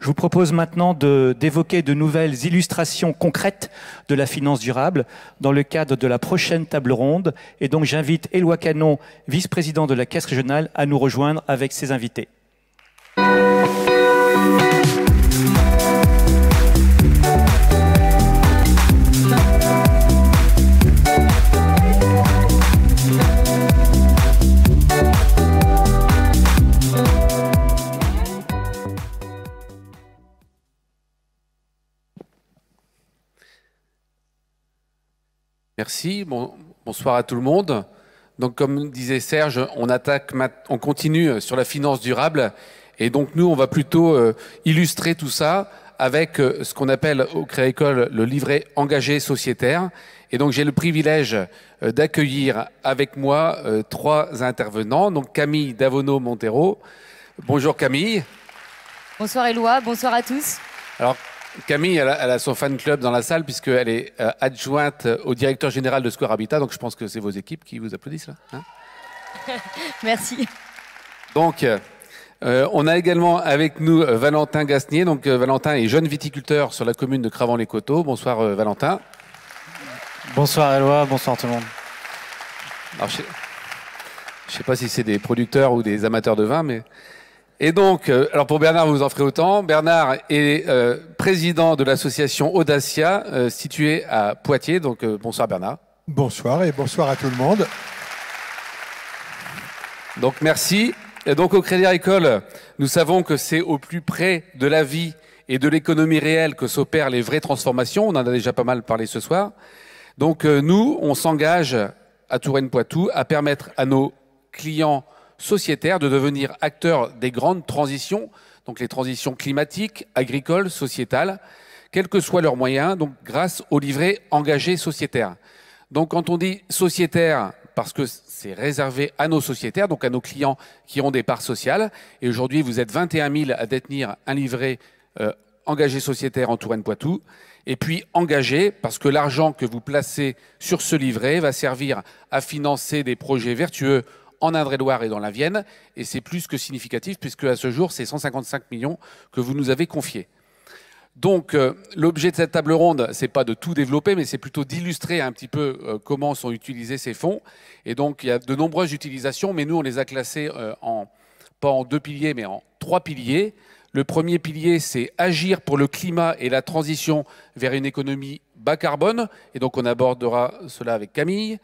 Je vous propose maintenant d'évoquer de nouvelles illustrations concrètes de la finance durable dans le cadre de la prochaine table ronde. Et donc j'invite Éloi Canon, vice-président de la Caisse régionale, à nous rejoindre avec ses invités. Merci, bonsoir à tout le monde. Donc comme disait Serge, on continue sur la finance durable et donc nous on va plutôt illustrer tout ça avec ce qu'on appelle au Crédit Agricole le livret engagé sociétaire. Et donc j'ai le privilège d'accueillir avec moi trois intervenants, donc Camille Davono-Montero. Bonjour Camille. Bonsoir Éloi, bonsoir à tous. Alors Camille, elle a son fan club dans la salle puisqu'elle est adjointe au directeur général de Square Habitat. Donc je pense que c'est vos équipes qui vous applaudissent là. Hein. Merci. Donc on a également avec nous Valentin Gasnier. Donc Valentin est jeune viticulteur sur la commune de Cravant-les-Coteaux. Bonsoir Valentin. Bonsoir Éloi, bonsoir tout le monde. Alors je sais pas si c'est des producteurs ou des amateurs de vin, mais... Et donc, alors pour Bernard, vous en ferez autant. Bernard est président de l'association Audacia, située à Poitiers. Donc, bonsoir Bernard. Bonsoir et bonsoir à tout le monde. Donc, merci. Et donc, au Crédit Agricole, nous savons que c'est au plus près de la vie et de l'économie réelle que s'opèrent les vraies transformations. On en a déjà pas mal parlé ce soir. Donc, nous, on s'engage à Touraine-Poitou à permettre à nos clients sociétaires de devenir acteurs des grandes transitions, donc les transitions climatiques, agricoles, sociétales, quels que soient leurs moyens, donc grâce au livret engagé sociétaire. Donc quand on dit sociétaire, parce que c'est réservé à nos sociétaires, donc à nos clients qui ont des parts sociales, et aujourd'hui vous êtes 21 000 à détenir un livret engagé sociétaire en Touraine-Poitou, et puis engagé, parce que l'argent que vous placez sur ce livret va servir à financer des projets vertueux en Indre-et-Loire et dans la Vienne, et c'est plus que significatif, puisque à ce jour, c'est 155 millions que vous nous avez confiés. Donc, l'objet de cette table ronde, c'est pas de tout développer, mais c'est plutôt d'illustrer un petit peu comment sont utilisés ces fonds. Et donc, il y a de nombreuses utilisations, mais nous, on les a classées pas en 2 piliers, mais en 3 piliers. Le premier pilier, c'est agir pour le climat et la transition vers une économie bas carbone, et donc on abordera cela avec Camille.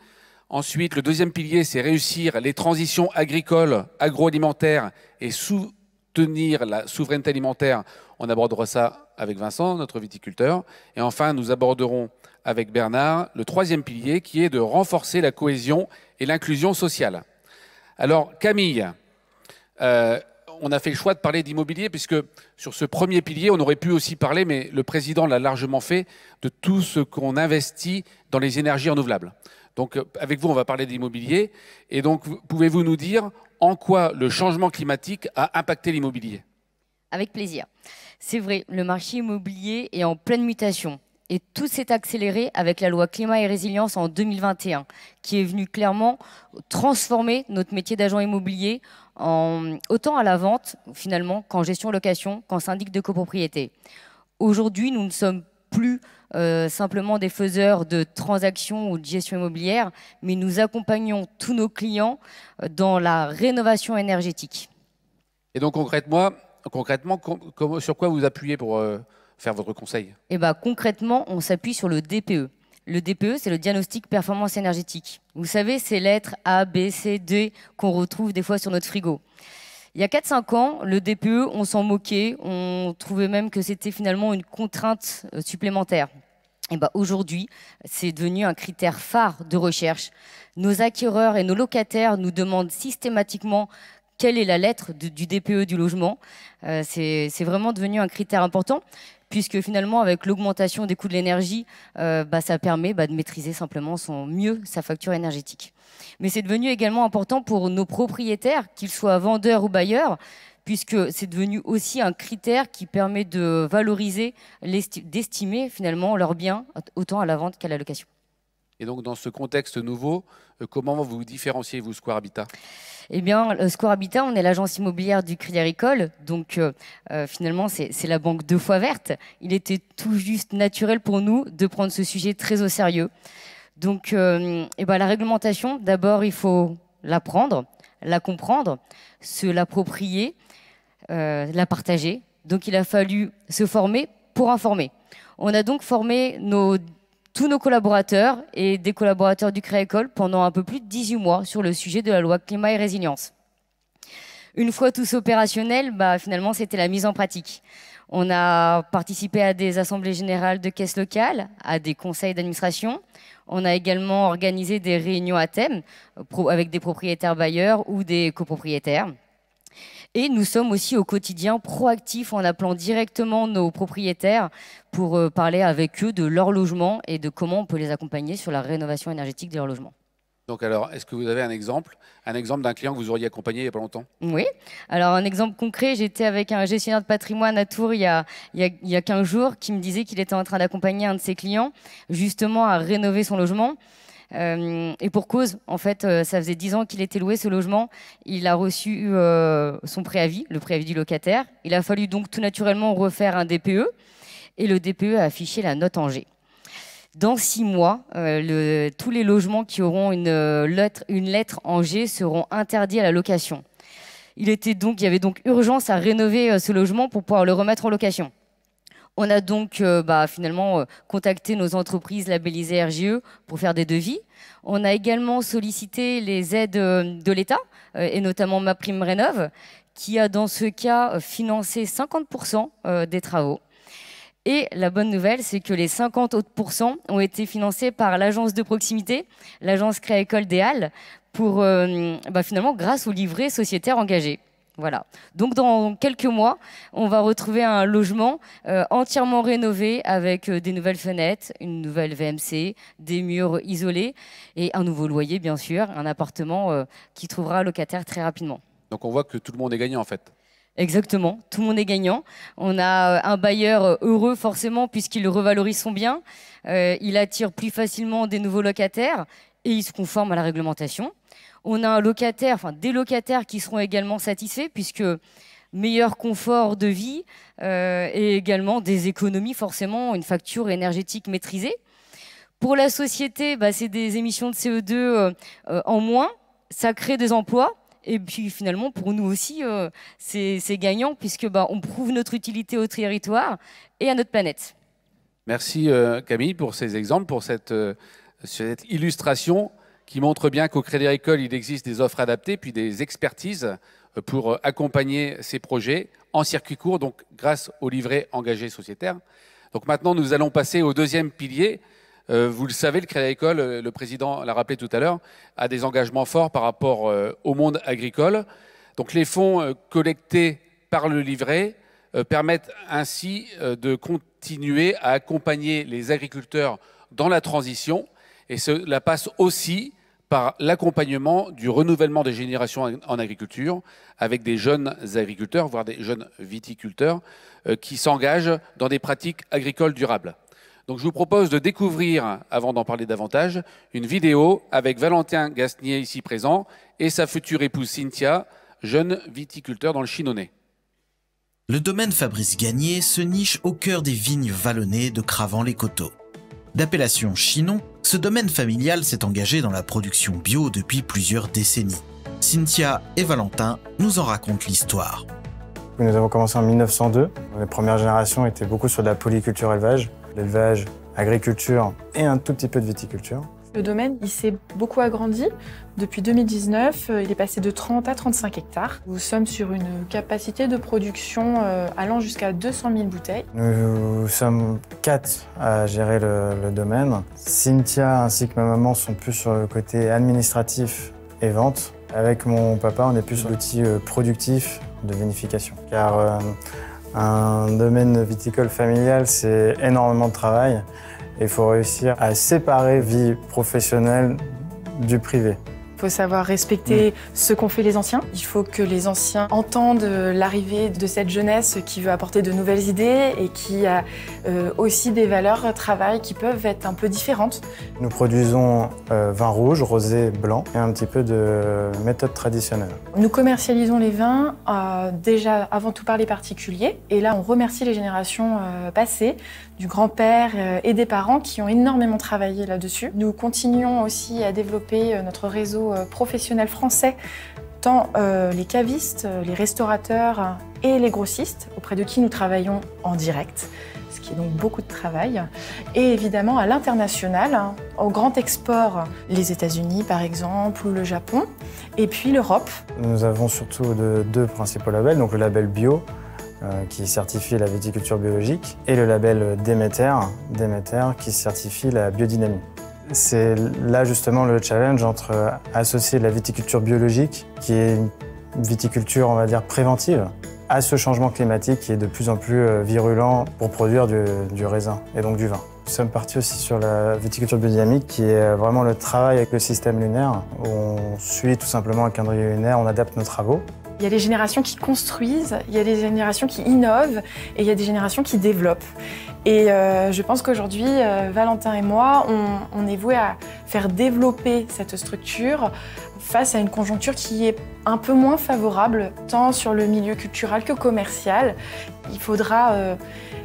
Ensuite, le deuxième pilier, c'est réussir les transitions agricoles, agroalimentaires et soutenir la souveraineté alimentaire. On abordera ça avec Vincent, notre viticulteur. Et enfin, nous aborderons avec Bernard le troisième pilier qui est de renforcer la cohésion et l'inclusion sociale. Alors, Camille, on a fait le choix de parler d'immobilier puisque sur ce premier pilier, on aurait pu aussi parler, mais le président l'a largement fait, de tout ce qu'on investit dans les énergies renouvelables. Donc, avec vous, on va parler d'immobilier. Et donc, pouvez-vous nous dire en quoi le changement climatique a impacté l'immobilier? Avec plaisir. C'est vrai, le marché immobilier est en pleine mutation. Et tout s'est accéléré avec la loi Climat et Résilience en 2021, qui est venue clairement transformer notre métier d'agent immobilier autant à la vente, finalement, qu'en gestion-location, qu'en syndic de copropriété. Aujourd'hui, nous ne sommes plus simplement des faiseurs de transactions ou de gestion immobilière, mais nous accompagnons tous nos clients dans la rénovation énergétique. Et donc concrètement sur quoi vous appuyez pour faire votre conseil? Et ben, concrètement, on s'appuie sur le DPE. Le DPE, c'est le diagnostic performance énergétique. Vous savez, ces lettres A, B, C, D qu'on retrouve des fois sur notre frigo. Il y a 4-5 ans, le DPE, on s'en moquait, on trouvait même que c'était finalement une contrainte supplémentaire. Et ben aujourd'hui, c'est devenu un critère phare de recherche. Nos acquéreurs et nos locataires nous demandent systématiquement quelle est la lettre du DPE du logement. C'est vraiment devenu un critère important, puisque finalement, avec l'augmentation des coûts de l'énergie, ça permet de maîtriser simplement mieux sa facture énergétique. Mais c'est devenu également important pour nos propriétaires, qu'ils soient vendeurs ou bailleurs, puisque c'est devenu aussi un critère qui permet de valoriser, d'estimer finalement leurs biens, autant à la vente qu'à la location. Et donc, dans ce contexte nouveau, comment vous vous différenciez, vous, Square Habitat? Eh bien, Square Habitat, on est l'agence immobilière du Crédit Agricole. Donc, finalement, c'est la banque 2 fois verte. Il était tout juste naturel pour nous de prendre ce sujet très au sérieux. Donc, la réglementation, d'abord, il faut l'apprendre, la comprendre, se l'approprier, la partager. Donc, il a fallu se former pour informer. On a donc formé tous nos collaborateurs et des collaborateurs du Crédit Agricole pendant un peu plus de 18 mois sur le sujet de la loi climat et résilience. Une fois tous opérationnels, finalement, c'était la mise en pratique. On a participé à des assemblées générales de caisses locales, à des conseils d'administration. On a également organisé des réunions à thème avec des propriétaires bailleurs ou des copropriétaires. Et nous sommes aussi au quotidien proactifs en appelant directement nos propriétaires pour parler avec eux de leur logement et de comment on peut les accompagner sur la rénovation énergétique de leur logement. Donc alors, est-ce que vous avez un exemple d'un client que vous auriez accompagné il n'y a pas longtemps? Oui. Alors un exemple concret, j'étais avec un gestionnaire de patrimoine à Tours il y a 15 jours qui me disait qu'il était en train d'accompagner un de ses clients justement à rénover son logement. Et pour cause, en fait, ça faisait 10 ans qu'il était loué ce logement. Il a reçu son préavis, le préavis du locataire. Il a fallu donc tout naturellement refaire un DPE et le DPE a affiché la note en G. Dans 6 mois, tous les logements qui auront une lettre en G seront interdits à la location. Il y avait donc urgence à rénover ce logement pour pouvoir le remettre en location. On a donc finalement contacté nos entreprises labellisées RGE pour faire des devis. On a également sollicité les aides de l'État, et notamment MaPrimeRénov', qui a dans ce cas financé 50% des travaux. Et la bonne nouvelle, c'est que les 50 autres pourcents ont été financés par l'agence de proximité, l'agence Crédit Agricole des Halles, pour finalement grâce au livret sociétaire engagé. Voilà. Donc dans quelques mois, on va retrouver un logement entièrement rénové avec des nouvelles fenêtres, une nouvelle VMC, des murs isolés et un nouveau loyer bien sûr, un appartement qui trouvera locataire très rapidement. Donc on voit que tout le monde est gagnant en fait. Exactement, tout le monde est gagnant. On a un bailleur heureux forcément puisqu'il revalorise son bien, il attire plus facilement des nouveaux locataires et il se conforme à la réglementation. On a des locataires qui seront également satisfaits puisque meilleur confort de vie et également des économies, forcément une facture énergétique maîtrisée. Pour la société, c'est des émissions de CO2 en moins, ça crée des emplois. Et puis finalement, pour nous aussi, c'est gagnant puisque on prouve notre utilité au territoire et à notre planète. Merci Camille pour ces exemples, pour cette illustration qui montre bien qu'au Crédit Agricole, il existe des offres adaptées, puis des expertises pour accompagner ces projets en circuit court, donc grâce au livret engagé sociétaire. Donc maintenant, nous allons passer au deuxième pilier. Vous le savez, le Crédit Agricole, le président l'a rappelé tout à l'heure, a des engagements forts par rapport au monde agricole. Donc les fonds collectés par le livret permettent ainsi de continuer à accompagner les agriculteurs dans la transition. Et cela passe aussi par l'accompagnement du renouvellement des générations en agriculture, avec des jeunes agriculteurs, voire des jeunes viticulteurs, qui s'engagent dans des pratiques agricoles durables. Donc je vous propose de découvrir, avant d'en parler davantage, une vidéo avec Valentin Gasnier ici présent et sa future épouse Cynthia, jeune viticulteur dans le Chinonais. Le domaine Fabrice Gagnier se niche au cœur des vignes vallonnées de Cravant-les-Coteaux. D'appellation Chinon, ce domaine familial s'est engagé dans la production bio depuis plusieurs décennies. Cynthia et Valentin nous en racontent l'histoire. Nous avons commencé en 1902. Les premières générations étaient beaucoup sur de la polyculture-élevage, l'élevage, agriculture et un tout petit peu de viticulture. Le domaine, il s'est beaucoup agrandi. Depuis 2019, il est passé de 30 à 35 hectares. Nous sommes sur une capacité de production allant jusqu'à 200 000 bouteilles. Nous sommes 4 à gérer le domaine. Cynthia ainsi que ma maman sont plus sur le côté administratif et vente. Avec mon papa, on est plus sur l'outil productif de vinification. Car un domaine viticole familial, c'est énormément de travail. Il faut réussir à séparer vie professionnelle du privé. Il faut savoir respecter ce qu'ont fait les anciens. Il faut que les anciens entendent l'arrivée de cette jeunesse qui veut apporter de nouvelles idées et qui a aussi des valeurs travail qui peuvent être un peu différentes. Nous produisons vin rouge, rosé, blanc et un petit peu de méthode traditionnelle. Nous commercialisons les vins déjà avant tout par les particuliers. Et là, on remercie les générations passées, du grand-père et des parents qui ont énormément travaillé là-dessus. Nous continuons aussi à développer notre réseau professionnel français, tant les cavistes, les restaurateurs et les grossistes, auprès de qui nous travaillons en direct, ce qui est donc beaucoup de travail. Et évidemment à l'international, au grand export, les États-Unis par exemple, ou le Japon, et puis l'Europe. Nous avons surtout deux principaux labels, donc le label bio, qui certifie la viticulture biologique, et le label Déméter qui certifie la biodynamie. C'est là justement le challenge entre associer la viticulture biologique, qui est une viticulture, on va dire, préventive, à ce changement climatique qui est de plus en plus virulent pour produire du raisin et donc du vin. Nous sommes partis aussi sur la viticulture biodynamique qui est vraiment le travail avec le système lunaire, où on suit tout simplement un calendrier lunaire, on adapte nos travaux. Il y a des générations qui construisent, il y a des générations qui innovent et il y a des générations qui développent. Et je pense qu'aujourd'hui, Valentin et moi, on est voués à faire développer cette structure face à une conjoncture qui est un peu moins favorable, tant sur le milieu culturel que commercial. Il faudra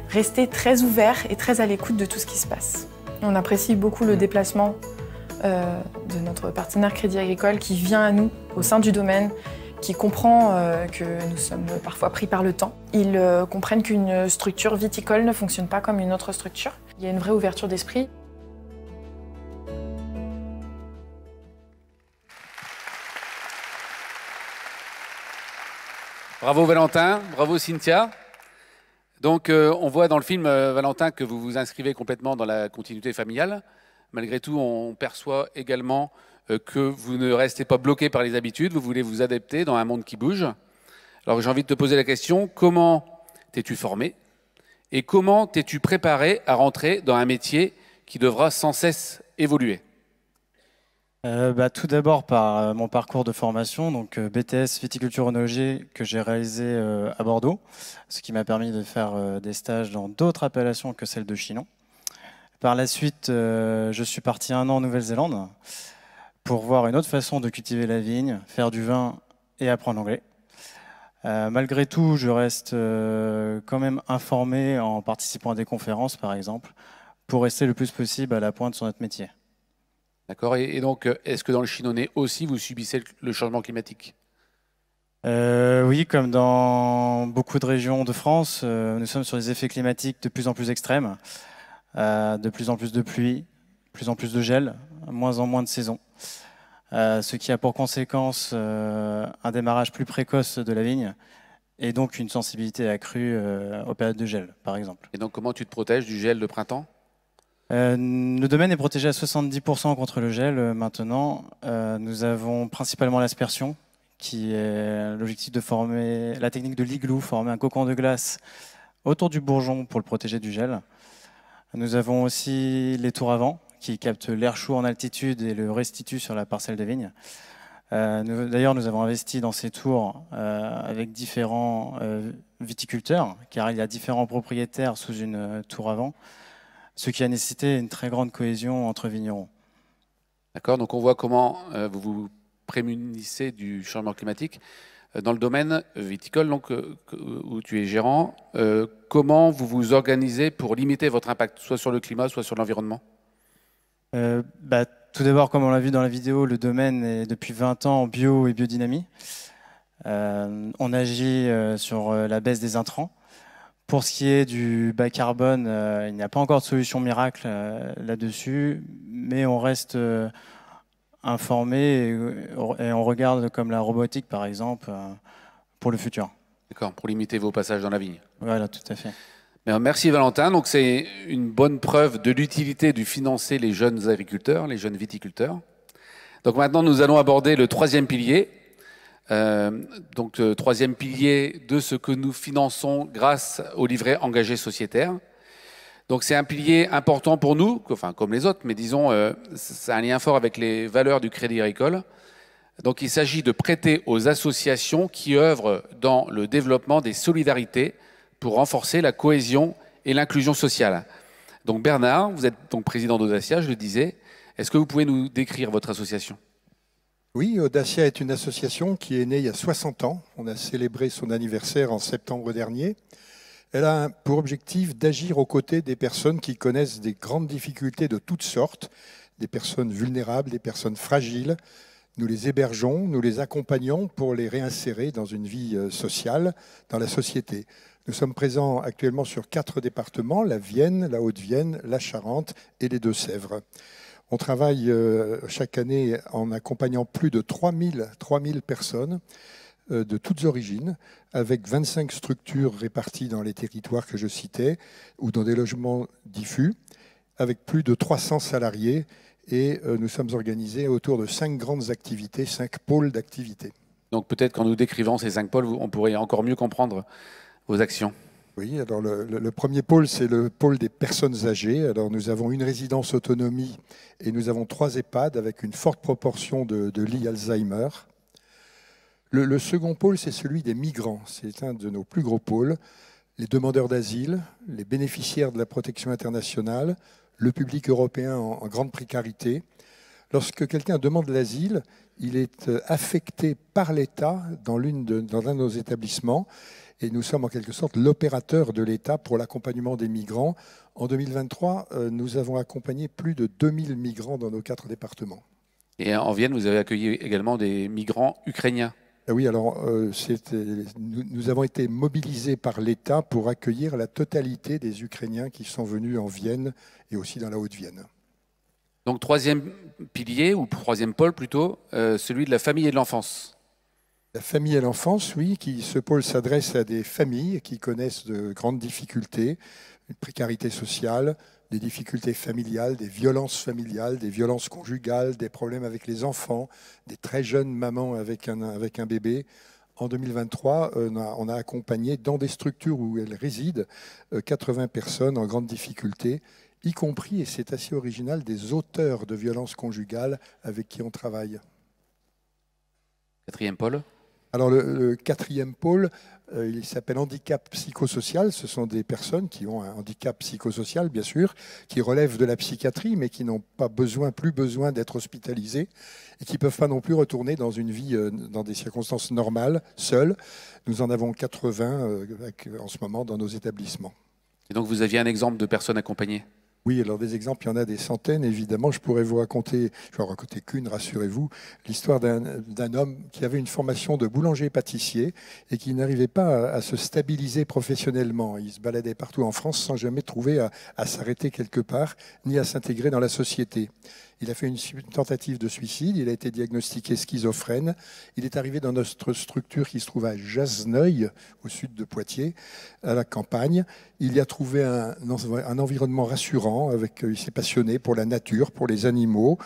rester très ouvert et très à l'écoute de tout ce qui se passe. On apprécie beaucoup le déplacement de notre partenaire Crédit Agricole qui vient à nous au sein du domaine, qui comprend que nous sommes parfois pris par le temps. Ils comprennent qu'une structure viticole ne fonctionne pas comme une autre structure. Il y a une vraie ouverture d'esprit. Bravo Valentin, bravo Cynthia. Donc on voit dans le film, Valentin, que vous vous inscrivez complètement dans la continuité familiale. Malgré tout, on perçoit également que vous ne restez pas bloqué par les habitudes, vous voulez vous adapter dans un monde qui bouge. Alors j'ai envie de te poser la question, comment t'es-tu formé et comment t'es-tu préparé à rentrer dans un métier qui devra sans cesse évoluer? Tout d'abord par mon parcours de formation, donc BTS viticulture œnologie que j'ai réalisé à Bordeaux, ce qui m'a permis de faire des stages dans d'autres appellations que celle de Chinon. Par la suite, je suis parti 1 an en Nouvelle-Zélande pour voir une autre façon de cultiver la vigne, faire du vin et apprendre l'anglais. Malgré tout, je reste quand même informé en participant à des conférences, par exemple, pour rester le plus possible à la pointe sur notre métier. D'accord. Et donc, est-ce que dans le Chinonnais aussi, vous subissez le changement climatique? Oui, comme dans beaucoup de régions de France, nous sommes sur des effets climatiques de plus en plus extrêmes, de plus en plus de pluie, de plus en plus de gel, moins en moins de saison. Ce qui a pour conséquence un démarrage plus précoce de la vigne et donc une sensibilité accrue aux périodes de gel, par exemple. Et donc, comment tu te protèges du gel de printemps? Le domaine est protégé à 70% contre le gel maintenant. Nous avons principalement l'aspersion, qui est l'objectif de former la technique de l'igloo, former un cocon de glace autour du bourgeon pour le protéger du gel. Nous avons aussi les tours à vent, qui captent l'air chaud en altitude et le restituent sur la parcelle des vignes. D'ailleurs, nous avons investi dans ces tours avec différents viticulteurs, car il y a différents propriétaires sous une tour à vent, ce qui a nécessité une très grande cohésion entre vignerons. D'accord, donc on voit comment vous vous prémunissez du changement climatique. Dans le domaine viticole, donc, où tu es gérant, comment vous vous organisez pour limiter votre impact, soit sur le climat, soit sur l'environnement? Tout d'abord, comme on l'a vu dans la vidéo, le domaine est depuis 20 ans en bio et biodynamie. On agit sur la baisse des intrants. Pour ce qui est du bas carbone, il n'y a pas encore de solution miracle là-dessus, mais on reste informé et on regarde comme la robotique, par exemple, pour le futur. D'accord, pour limiter vos passages dans la vigne. Voilà, tout à fait. Merci Valentin. Donc c'est une bonne preuve de l'utilité de financer les jeunes agriculteurs, les jeunes viticulteurs. Donc maintenant, nous allons aborder le troisième pilier. Troisième pilier de ce que nous finançons grâce au livret engagé sociétaire. Donc c'est un pilier important pour nous, enfin comme les autres, mais disons c'est un lien fort avec les valeurs du Crédit Agricole. Donc il s'agit de prêter aux associations qui œuvrent dans le développement des solidarités pour renforcer la cohésion et l'inclusion sociale. Donc Bernard, vous êtes donc président d'Audacia, je le disais. Est-ce que vous pouvez nous décrire votre association ? Oui, Audacia est une association qui est née il y a 60 ans. On a célébré son anniversaire en septembre dernier. Elle a pour objectif d'agir aux côtés des personnes qui connaissent des grandes difficultés de toutes sortes, des personnes vulnérables, des personnes fragiles. Nous les hébergeons, nous les accompagnons pour les réinsérer dans une vie sociale, dans la société. Nous sommes présents actuellement sur 4 départements, la Vienne, la Haute-Vienne, la Charente et les Deux-Sèvres. On travaille chaque année en accompagnant plus de 3000 personnes de toutes origines, avec 25 structures réparties dans les territoires que je citais, ou dans des logements diffus, avec plus de 300 salariés, et nous sommes organisés autour de 5 grandes activités, 5 pôles d'activité. Donc peut-être qu'en nous décrivant ces 5 pôles, on pourrait encore mieux comprendre vos actions. Oui, alors le premier pôle, c'est le pôle des personnes âgées. Alors nous avons une résidence autonomie et nous avons 3 EHPAD avec une forte proportion de lits Alzheimer. Le second pôle, c'est celui des migrants. C'est un de nos plus gros pôles. Les demandeurs d'asile, les bénéficiaires de la protection internationale, le public européen en grande précarité. Lorsque quelqu'un demande l'asile, il est affecté par l'État dans un de nos établissements. Et nous sommes en quelque sorte l'opérateur de l'État pour l'accompagnement des migrants. En 2023, nous avons accompagné plus de 2000 migrants dans nos 4 départements. Et en Vienne, vous avez accueilli également des migrants ukrainiens. Oui, alors nous avons été mobilisés par l'État pour accueillir la totalité des Ukrainiens qui sont venus en Vienne et aussi dans la Haute-Vienne. Donc troisième pilier, ou troisième pôle plutôt, celui de la famille et de l'enfance. La famille et l'enfance, oui, ce pôle s'adresse à des familles qui connaissent de grandes difficultés, une précarité sociale, des difficultés familiales, des violences conjugales, des problèmes avec les enfants, des très jeunes mamans avec un bébé. En 2023, on a accompagné dans des structures où elles résident 80 personnes en grande difficulté, y compris, et c'est assez original, des auteurs de violences conjugales avec qui on travaille. Quatrième pôle. Alors le quatrième pôle, il s'appelle handicap psychosocial. Ce sont des personnes qui ont un handicap psychosocial, bien sûr, qui relèvent de la psychiatrie, mais qui n'ont plus besoin d'être hospitalisées et qui ne peuvent pas non plus retourner dans une vie, dans des circonstances normales, seules. Nous en avons 80 en ce moment dans nos établissements. Et donc vous aviez un exemple de personnes accompagnées ? Oui, alors des exemples, il y en a des centaines, évidemment. Je pourrais vous raconter, je vais en raconter qu'une, rassurez-vous, l'histoire d'un homme qui avait une formation de boulanger-pâtissier et qui n'arrivait pas à se stabiliser professionnellement. Il se baladait partout en France sans jamais trouver à s'arrêter quelque part, ni à s'intégrer dans la société. Il a fait une tentative de suicide, il a été diagnostiqué schizophrène. Il est arrivé dans notre structure qui se trouve à Jasneuil, au sud de Poitiers, à la campagne. Il y a trouvé un environnement rassurant, il s'est passionné pour la nature, pour les animaux.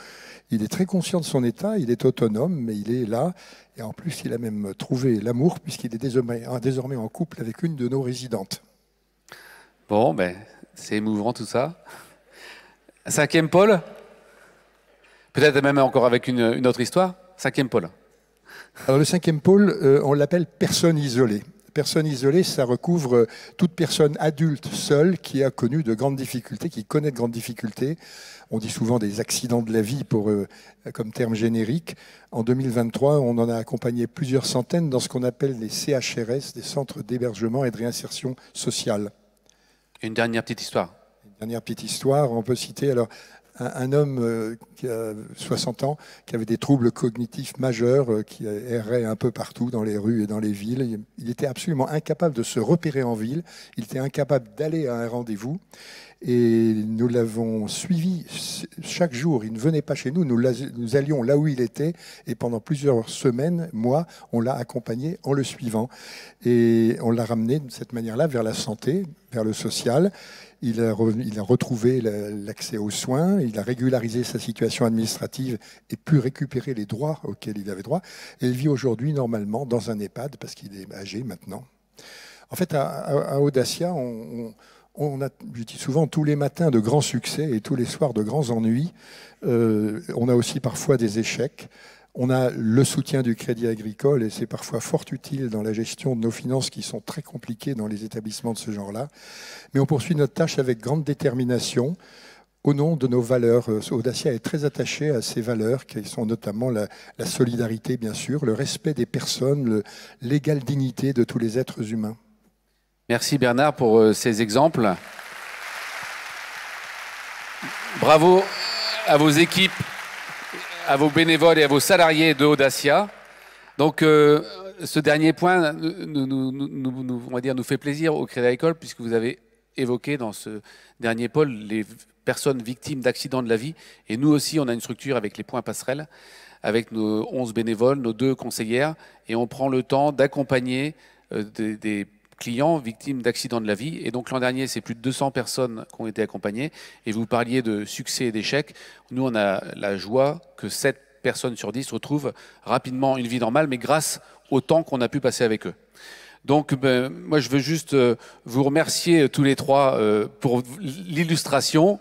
Il est très conscient de son état, il est autonome, mais il est là. Et en plus, il a même trouvé l'amour, puisqu'il est désormais en couple avec une de nos résidentes. Bon, c'est émouvant tout ça. 5e pôle ? Peut-être même encore avec une autre histoire. 5e pôle. Alors le 5e pôle, on l'appelle personne isolée. Personne isolée, ça recouvre toute personne adulte seule qui a connu de grandes difficultés, qui connaît de grandes difficultés. On dit souvent des accidents de la vie comme terme générique. En 2023, on en a accompagné plusieurs centaines dans ce qu'on appelle les CHRS, des centres d'hébergement et de réinsertion sociale. Une dernière petite histoire. Une dernière petite histoire, on peut citer un homme qui a 60 ans, qui avait des troubles cognitifs majeurs, qui errait un peu partout dans les rues et dans les villes. Il était absolument incapable de se repérer en ville. Il était incapable d'aller à un rendez-vous. Et nous l'avons suivi chaque jour. Il ne venait pas chez nous. Nous allions là où il était. Et pendant plusieurs semaines, mois, on l'a accompagné en le suivant. Et on l'a ramené de cette manière-là vers la santé, vers le social. Il a retrouvé l'accès aux soins, il a régularisé sa situation administrative et pu récupérer les droits auxquels il avait droit. Et il vit aujourd'hui normalement dans un EHPAD parce qu'il est âgé maintenant. En fait, à Audacia, on a, je dis souvent, tous les matins de grands succès et tous les soirs de grands ennuis. On a aussi parfois des échecs. On a le soutien du Crédit Agricole et c'est parfois fort utile dans la gestion de nos finances qui sont très compliquées dans les établissements de ce genre-là. Mais on poursuit notre tâche avec grande détermination au nom de nos valeurs. Audacia est très attaché à ces valeurs qui sont notamment la solidarité, bien sûr, le respect des personnes, l'égale dignité de tous les êtres humains. Merci Bernard pour ces exemples. Bravo à vos équipes, à vos bénévoles et à vos salariés de Audacia. Donc, ce dernier point on va dire, nous fait plaisir au Crédit Agricole puisque vous avez évoqué dans ce dernier pôle les personnes victimes d'accidents de la vie. Et nous aussi, on a une structure avec les points passerelles, avec nos 11 bénévoles, nos 2 conseillères, et on prend le temps d'accompagner des clients victimes d'accidents de la vie. Et donc l'an dernier, c'est plus de 200 personnes qui ont été accompagnées. Et vous parliez de succès et d'échecs. Nous, on a la joie que 7 personnes sur 10 retrouvent rapidement une vie normale, mais grâce au temps qu'on a pu passer avec eux. Donc, moi, je veux juste vous remercier tous les 3 pour l'illustration.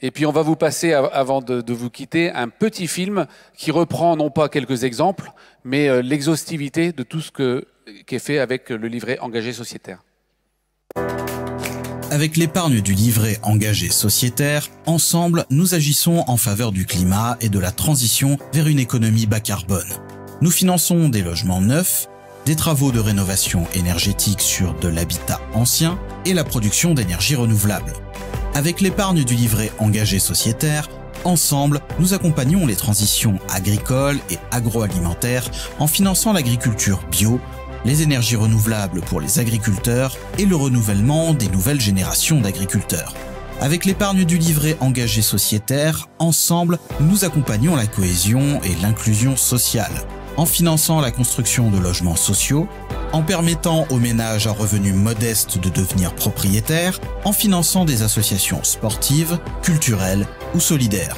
Et puis, on va vous passer, avant de vous quitter, un petit film qui reprend non pas quelques exemples, mais l'exhaustivité de tout ce qui est fait avec le livret engagé sociétaire. Avec l'épargne du livret engagé sociétaire, ensemble, nous agissons en faveur du climat et de la transition vers une économie bas carbone. Nous finançons des logements neufs, des travaux de rénovation énergétique sur de l'habitat ancien et la production d'énergie renouvelable. Avec l'épargne du livret engagé sociétaire, ensemble, nous accompagnons les transitions agricoles et agroalimentaires en finançant l'agriculture bio, les énergies renouvelables pour les agriculteurs et le renouvellement des nouvelles générations d'agriculteurs. Avec l'épargne du livret engagé sociétaire, ensemble, nous accompagnons la cohésion et l'inclusion sociale, en finançant la construction de logements sociaux, en permettant aux ménages à revenus modestes de devenir propriétaires, en finançant des associations sportives, culturelles ou solidaires.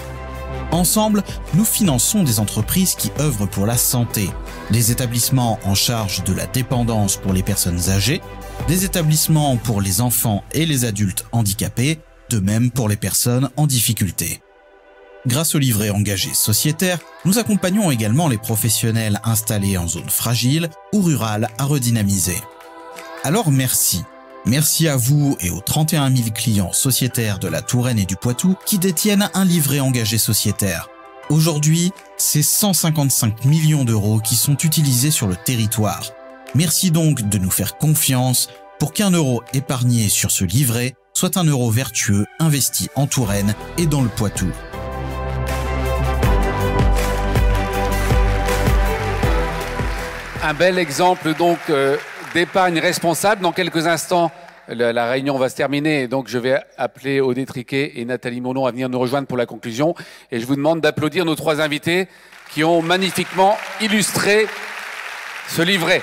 Ensemble, nous finançons des entreprises qui œuvrent pour la santé, des établissements en charge de la dépendance pour les personnes âgées, des établissements pour les enfants et les adultes handicapés, de même pour les personnes en difficulté. Grâce au livret engagé sociétaire, nous accompagnons également les professionnels installés en zone fragile ou rurale à redynamiser. Alors merci. Merci à vous et aux 31 000 clients sociétaires de la Touraine et du Poitou qui détiennent un livret engagé sociétaire. Aujourd'hui, c'est 155 millions d'euros qui sont utilisés sur le territoire. Merci donc de nous faire confiance pour qu'un euro épargné sur ce livret soit un euro vertueux investi en Touraine et dans le Poitou. Un bel exemple donc d'épargne responsable. Dans quelques instants, la réunion va se terminer. Donc je vais appeler Odé Triquet et Nathalie Mournon à venir nous rejoindre pour la conclusion. Et je vous demande d'applaudir nos 3 invités qui ont magnifiquement illustré ce livret.